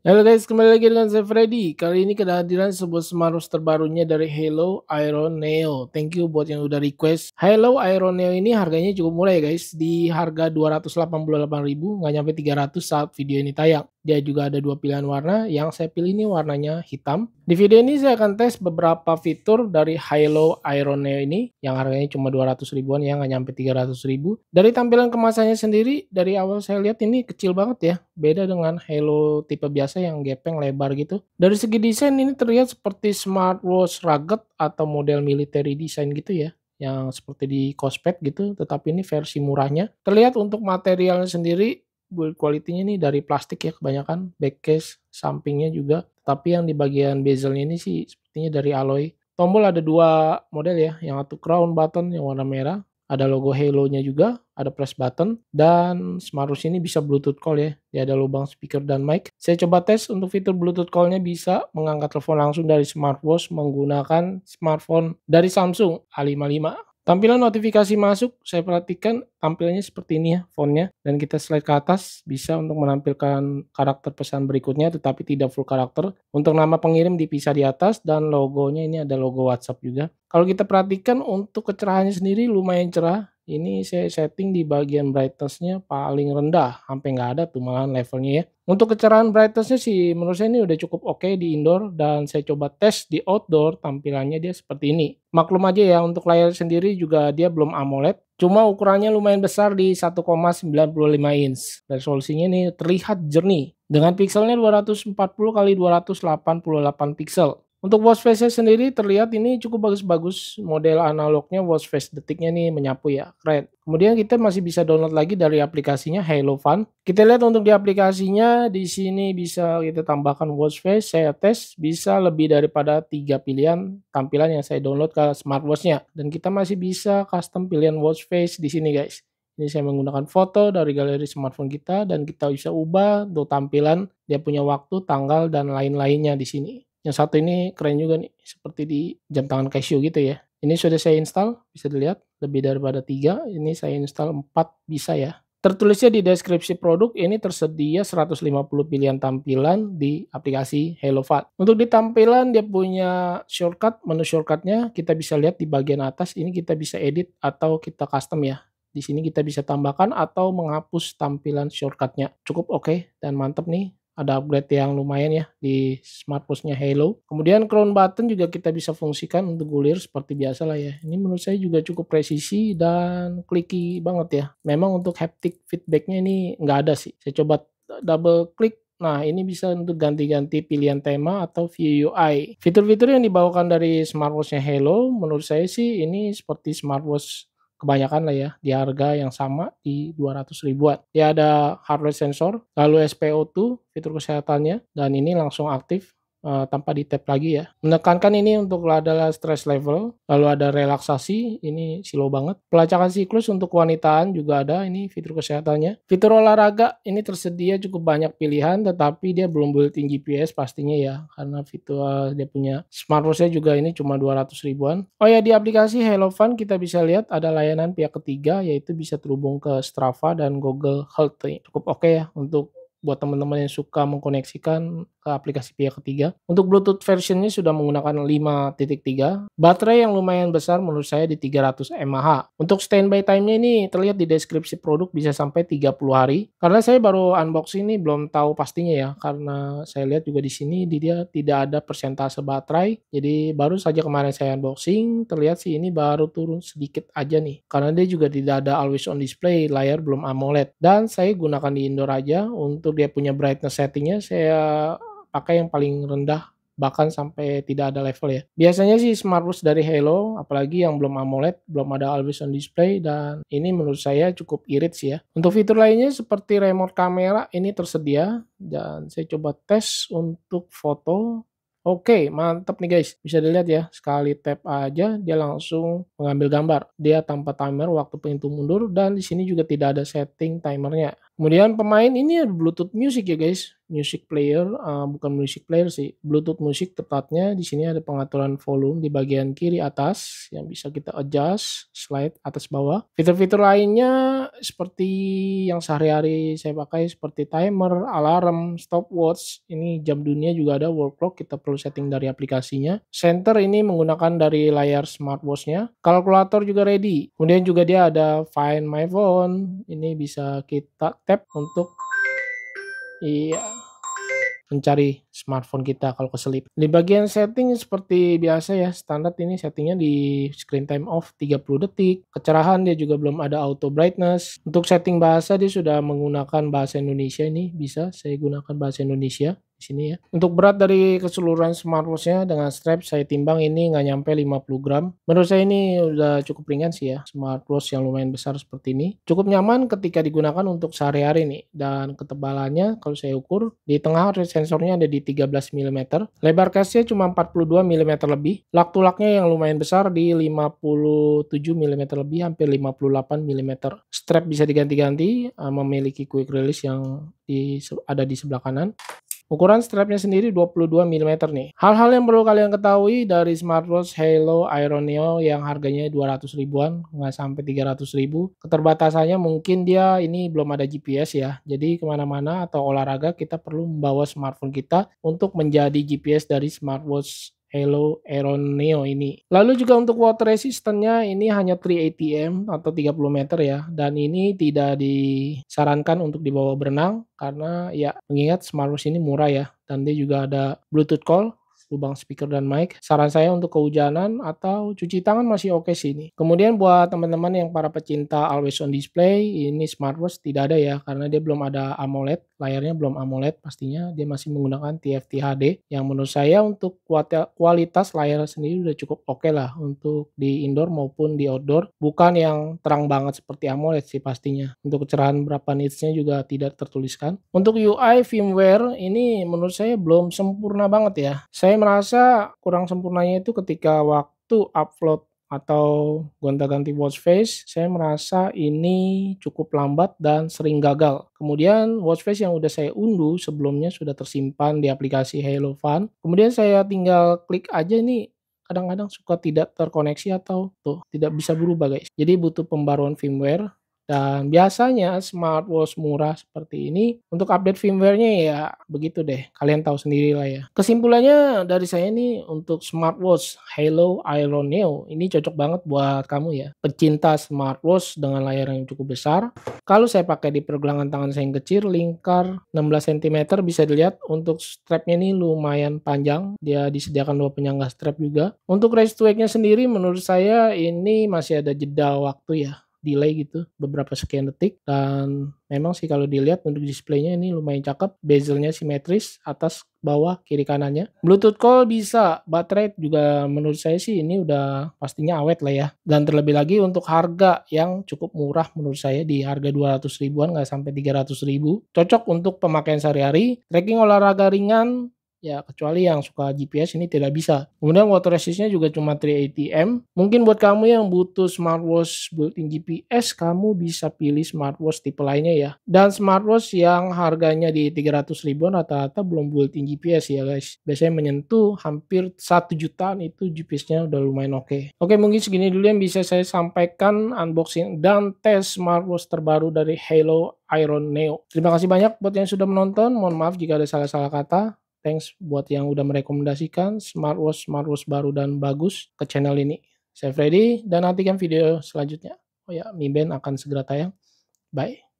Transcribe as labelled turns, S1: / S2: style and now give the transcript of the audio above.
S1: Halo guys, kembali lagi dengan saya Freddy. Kali ini kehadiran sebuah smartwatch terbarunya dari Halo Iron Neo. Thank you buat yang udah request. Halo Iron Neo ini harganya cukup murah ya guys. Di harga 288.000, nggak nyampe 300 saat video ini tayang. Dia juga ada dua pilihan warna, yang saya pilih ini warnanya hitam. Di video ini saya akan tes beberapa fitur dari Halo Iron Neo ini, yang harganya cuma 200 ribuan ya, nggak nyampe 300 ribu. Dari tampilan kemasannya sendiri, dari awal saya lihat ini kecil banget ya. Beda dengan Halo tipe biasa yang gepeng lebar gitu. Dari segi desain ini terlihat seperti smartwatch rugged atau model military design gitu ya, yang seperti di Cospet gitu, tetapi ini versi murahnya. Terlihat untuk materialnya sendiri, build quality-nya nih dari plastik ya kebanyakan, back case, sampingnya juga. Tapi yang di bagian bezelnya ini sih sepertinya dari alloy. Tombol ada dua model ya, yang satu crown button yang warna merah, ada logo Halo-nya juga, ada press button, dan smartwatch ini bisa Bluetooth call ya. Dia ada lubang speaker dan mic. Saya coba tes untuk fitur Bluetooth call-nya, bisa mengangkat telepon langsung dari smartwatch menggunakan smartphone dari Samsung A55. Tampilan notifikasi masuk, saya perhatikan tampilannya seperti ini ya, fontnya. Dan kita slide ke atas, bisa untuk menampilkan karakter pesan berikutnya, tetapi tidak full karakter. Untuk nama pengirim dipisah di atas, dan logonya ini ada logo WhatsApp juga. Kalau kita perhatikan untuk kecerahannya sendiri lumayan cerah. Ini saya setting di bagian brightness-nya paling rendah, sampai nggak ada tuh malahan levelnya ya. Untuk kecerahan brightness-nya sih menurut saya ini udah cukup oke di indoor, dan saya coba tes di outdoor, tampilannya dia seperti ini. Maklum aja ya, untuk layar sendiri juga dia belum AMOLED, cuma ukurannya lumayan besar di 1,95 inch. Resolusinya nih terlihat jernih dengan pikselnya 240 kali 288 piksel. Untuk watch face-nya sendiri terlihat ini cukup bagus-bagus, model analognya watch face detiknya nih menyapu ya, keren. Kemudian kita masih bisa download lagi dari aplikasinya Halo Fun. Kita lihat untuk di aplikasinya, di sini bisa kita tambahkan watch face, saya tes bisa lebih daripada 3 pilihan tampilan yang saya download ke smartwatch-nya. Dan kita masih bisa custom pilihan watch face di sini guys. Ini saya menggunakan foto dari galeri smartphone kita, dan kita bisa ubah untuk tampilan, dia punya waktu, tanggal, dan lain-lainnya di sini. Yang satu ini keren juga nih, seperti di jam tangan Casio gitu ya. Ini sudah saya install, bisa dilihat lebih daripada 3, ini saya install 4 bisa ya. Tertulisnya di deskripsi produk, ini tersedia 150 pilihan tampilan di aplikasi HaloFat. Untuk di tampilan dia punya shortcut, menu shortcutnya kita bisa lihat di bagian atas, ini kita bisa edit atau kita custom ya. Di sini kita bisa tambahkan atau menghapus tampilan shortcutnya. Cukup oke dan mantap nih. Ada upgrade yang lumayan ya di smartwatch-nya Halo. Kemudian crown button juga kita bisa fungsikan untuk gulir seperti biasa lah ya. Ini menurut saya juga cukup presisi dan clicky banget ya. Memang untuk haptic feedback-nya ini nggak ada sih. Saya coba double klik. Nah, ini bisa untuk ganti-ganti pilihan tema atau view UI. Fitur-fitur yang dibawakan dari smartwatch-nya Halo, menurut saya sih ini seperti smartwatch kebanyakan lah ya, di harga yang sama di 200 ribuan. Dia ada heart rate sensor, lalu SpO2 fitur kesehatannya, dan ini langsung aktif tanpa di tap lagi ya. Menekankan ini untuk adalah stress level, lalu ada relaksasi, ini slow banget. Pelacakan siklus untuk kewanitaan juga ada, ini fitur kesehatannya. Fitur olahraga ini tersedia cukup banyak pilihan, tetapi dia belum built-in GPS pastinya ya, karena fitur dia punya smartwatch-nya juga ini cuma 200 ribuan. Oh ya, di aplikasi HaloFun kita bisa lihat ada layanan pihak ketiga, yaitu bisa terhubung ke Strava dan Google Health. Cukup oke ya untuk buat teman-teman yang suka mengkoneksikan ke aplikasi pihak ketiga. Untuk Bluetooth versionnya sudah menggunakan 5.3. Baterai yang lumayan besar menurut saya di 300 mAh. Untuk standby time-nya ini terlihat di deskripsi produk bisa sampai 30 hari. Karena saya baru unboxing ini belum tahu pastinya ya, karena saya lihat juga di sini dia tidak ada persentase baterai. Jadi baru saja kemarin saya unboxing, terlihat sih ini baru turun sedikit aja nih. Karena dia juga tidak ada always on display, layar belum AMOLED. Dan saya gunakan di indoor aja. Untuk dia punya brightness settingnya saya pakai yang paling rendah, bahkan sampai tidak ada level ya. Biasanya sih smartwatch dari Halo, apalagi yang belum AMOLED, belum ada always on display, dan ini menurut saya cukup irit sih ya. Untuk fitur lainnya seperti remote kamera ini tersedia, dan saya coba tes untuk foto. Oke, mantap nih guys. Bisa dilihat ya, sekali tap aja dia langsung mengambil gambar. Dia tanpa timer waktu pintu mundur, dan di sini juga tidak ada setting timernya. Kemudian pemain ini ada Bluetooth music ya guys, music player, bukan music player sih, Bluetooth music tepatnya. Di sini ada pengaturan volume di bagian kiri atas yang bisa kita adjust, slide atas bawah. Fitur-fitur lainnya seperti yang sehari-hari saya pakai seperti timer, alarm, stopwatch, ini jam dunia juga ada, wall clock kita perlu setting dari aplikasinya. Center ini menggunakan dari layar smartwatch-nya. Kalkulator juga ready. Kemudian juga dia ada Find My Phone, ini bisa kita tap untuk mencari smartphone kita kalau keselip. Di bagian setting seperti biasa ya, standar ini settingnya di screen time off 30 detik. Kecerahan dia juga belum ada auto brightness. Untuk setting bahasa dia sudah menggunakan bahasa Indonesia, ini bisa saya gunakan bahasa Indonesia di sini ya. Untuk berat dari keseluruhan smartwatch-nya dengan strap saya timbang ini nggak nyampe 50 gram. Menurut saya ini udah cukup ringan sih ya, smartwatch yang lumayan besar seperti ini. Cukup nyaman ketika digunakan untuk sehari-hari nih. Dan ketebalannya kalau saya ukur di tengah sensornya ada di 13 mm. Lebar case-nya cuma 42 mm lebih. Lak-tulaknya yang lumayan besar di 57 mm lebih, hampir 58 mm. Strap bisa diganti-ganti, memiliki quick release yang ada di sebelah kanan. Ukuran strapnya sendiri 22 mm nih. Hal-hal yang perlu kalian ketahui dari smartwatch Halo Iron Neo yang harganya 200 ribuan, nggak sampai 300 ribu. Keterbatasannya mungkin dia ini belum ada GPS ya. Jadi kemana-mana atau olahraga kita perlu membawa smartphone kita untuk menjadi GPS dari smartwatch Halo Iron Neo ini. Lalu juga untuk water resistance-nya ini hanya 380 atau 30 meter ya. Dan ini tidak disarankan untuk dibawa berenang karena ya mengingat smartwatch ini murah ya. Dan dia juga ada Bluetooth call, lubang speaker dan mic. Saran saya untuk kehujanan atau cuci tangan masih oke sih ini. Kemudian buat teman-teman yang para pecinta always on display, ini smartwatch tidak ada ya karena dia belum ada AMOLED, layarnya belum AMOLED pastinya, dia masih menggunakan TFT HD yang menurut saya untuk kualitas layar sendiri udah cukup oke lah untuk di indoor maupun di outdoor. Bukan yang terang banget seperti AMOLED sih pastinya. Untuk kecerahan berapa nitsnya juga tidak tertuliskan. Untuk UI firmware ini menurut saya belum sempurna banget ya. Saya merasa kurang sempurnanya itu ketika waktu upload atau gonta-ganti watch face, saya merasa ini cukup lambat dan sering gagal. Kemudian watch face yang udah saya unduh sebelumnya sudah tersimpan di aplikasi Halo Fun. Kemudian saya tinggal klik aja nih, kadang-kadang suka tidak terkoneksi atau tuh tidak bisa berubah guys. Jadi butuh pembaruan firmware. Dan biasanya smartwatch murah seperti ini untuk update firmware-nya ya begitu deh. Kalian tahu sendiri lah ya. Kesimpulannya dari saya nih untuk smartwatch Halo Iron Neo ini cocok banget buat kamu ya. Pecinta smartwatch dengan layar yang cukup besar. Kalau saya pakai di pergelangan tangan saya yang kecil, lingkar 16 cm bisa dilihat. Untuk strapnya ini lumayan panjang. Dia disediakan 2 penyangga strap juga. Untuk race to wake-nya sendiri menurut saya ini masih ada jeda waktu ya. Delay gitu beberapa sekian detik. Dan memang sih kalau dilihat untuk displaynya ini lumayan cakep, bezelnya simetris atas bawah kiri kanannya. Bluetooth call bisa, baterai juga menurut saya sih ini udah pastinya awet lah ya. Dan terlebih lagi untuk harga yang cukup murah menurut saya di harga 200 ribuan nggak sampai 300 ribu. Cocok untuk pemakaian sehari-hari, tracking olahraga ringan. Ya, kecuali yang suka GPS ini tidak bisa. Kemudian water resistance-nya juga cuma 380M. Mungkin buat kamu yang butuh smartwatch built-in GPS, kamu bisa pilih smartwatch tipe lainnya ya. Dan smartwatch yang harganya di 300 ribuan rata-rata belum built-in GPS ya guys. Biasanya menyentuh hampir 1 jutaan itu GPS-nya udah lumayan oke. Oke, mungkin segini dulu yang bisa saya sampaikan unboxing dan tes smartwatch terbaru dari Halo Iron Neo. Terima kasih banyak buat yang sudah menonton. Mohon maaf jika ada salah-salah kata. Thanks buat yang udah merekomendasikan smartwatch baru dan bagus ke channel ini. Saya Freddy dan nantikan video selanjutnya. Oh ya, Mi Band akan segera tayang. Bye.